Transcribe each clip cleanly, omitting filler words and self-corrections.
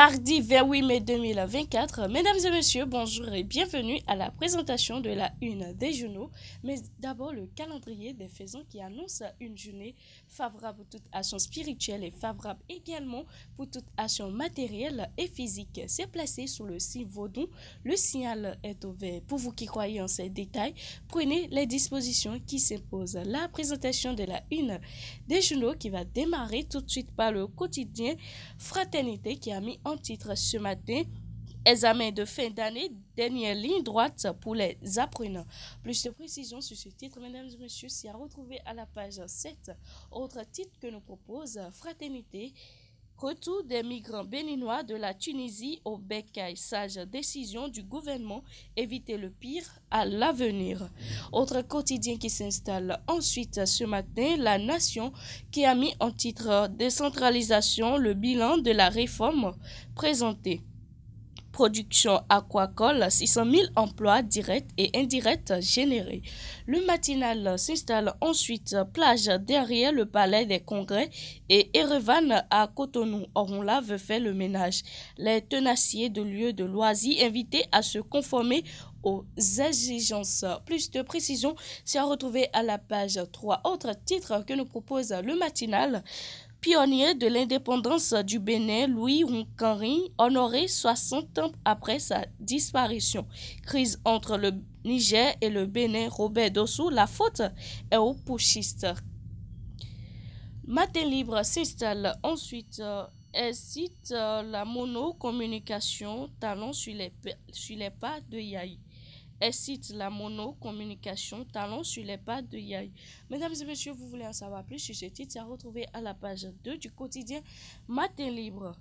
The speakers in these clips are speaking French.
Mardi 28 mai 2024, mesdames et messieurs, bonjour et bienvenue à la présentation de la une des journaux. Mais d'abord, le calendrier des faisans qui annonce une journée favorable pour toute action spirituelle et favorable également pour toute action matérielle et physique. C'est placé sous le signe Vaudou. Le signal est au vert. Pour vous qui croyez en ces détails, prenez les dispositions qui s'imposent. La présentation de la une des journaux qui va démarrer tout de suite par le quotidien Fraternité qui a mis en titre ce matin examen de fin d'année, dernière ligne droite pour les apprenants. Plus de précisions sur ce titre, mesdames et messieurs, c'est à retrouver à la page 7. Autre titre que nous propose Fraternité. Retour des migrants béninois de la Tunisie au Bécaye. Sage décision du gouvernement, éviter le pire à l'avenir. Autre quotidien qui s'installe ensuite ce matin, La Nation qui a mis en titre décentralisation, le bilan de la réforme présentée. Production aquacole, 600 000 emplois directs et indirects générés. Le matinal s'installe ensuite plage derrière le palais des congrès et Erevan à Cotonou. Orunla veut faire le ménage. Les tenaciers de lieux de loisirs invités à se conformer aux exigences. Plus de précision, c'est à retrouver à la page 3. Autre titre que nous propose le matinal. Pionnier de l'indépendance du Bénin, Louis Nkarin, honoré 60 ans après sa disparition. Crise entre le Niger et le Bénin, Robert Dossou, la faute est aux putschistes. Matin Libre s'installe ensuite et cite la monocommunication, talent sur les pas de Yahi. Elle cite la monocommunication, talent sur les pas de Yahi. Mesdames et messieurs, vous voulez en savoir plus sur ce titre, c'est à retrouver à la page 2 du quotidien Matin Libre.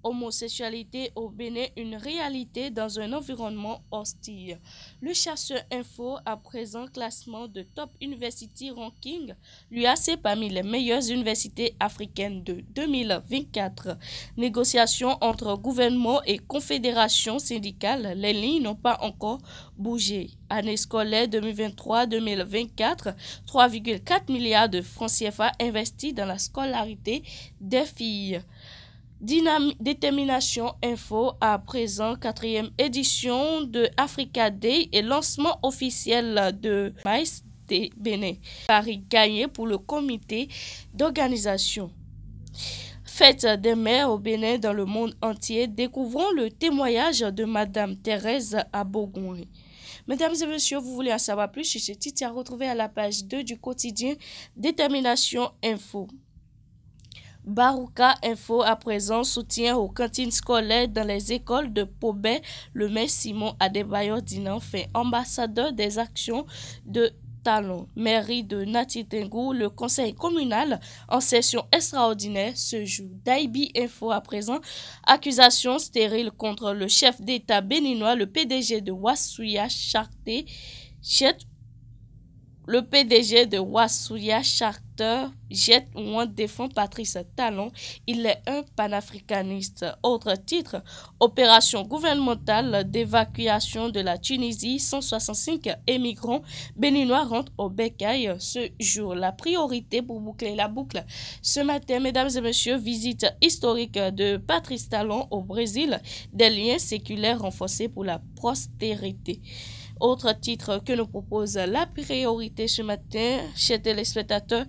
Homosexualité au Bénin, une réalité dans un environnement hostile. Le Chasseur Info, à présent classement de Top University Ranking, l'UAC parmi les meilleures universités africaines de 2024. Négociations entre gouvernement et confédération syndicale, les lignes n'ont pas encore bougé. Année scolaire 2023-2024, 3,4 milliards de francs CFA investis dans la scolarité des filles. Détermination Info, à présent 4e édition de Africa Day et lancement officiel de Maïs des Bénin. Paris gagné pour le comité d'organisation. Fête des mères au Bénin dans le monde entier. Découvrons le témoignage de Madame Thérèse Abogouri. Mesdames et messieurs, vous voulez en savoir plus sur ce titre à retrouver à la page 2 du quotidien Détermination Info. Barouka Info, à présent, soutien aux cantines scolaires dans les écoles de Pobet. Le maire Simon Adebayor Dinan fait ambassadeur des actions de Talon. Mairie de Nati-Tengou, le conseil communal en session extraordinaire se joue. Daibi Info, à présent, accusation stérile contre le chef d'État béninois, le PDG de Ouassouya Charté. Le PDG de Ouassouya Charter jette ou défend Patrice Talon. Il est un panafricaniste. Autre titre, opération gouvernementale d'évacuation de la Tunisie. 165 émigrants béninois rentrent au Bécaye ce jour. La priorité pour boucler la boucle. Ce matin, mesdames et messieurs, visite historique de Patrice Talon au Brésil. Des liens séculaires renforcés pour la postérité. Autre titre que nous propose la priorité ce matin chez téléspectateurs,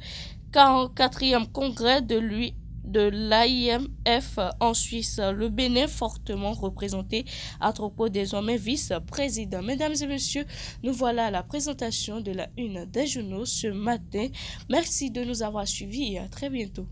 44e congrès de l'AIMF en Suisse. Le Bénin fortement représenté à propos désormais vice-président. Mesdames et messieurs, nous voilà à la présentation de la une des journaux ce matin. Merci de nous avoir suivis et à très bientôt.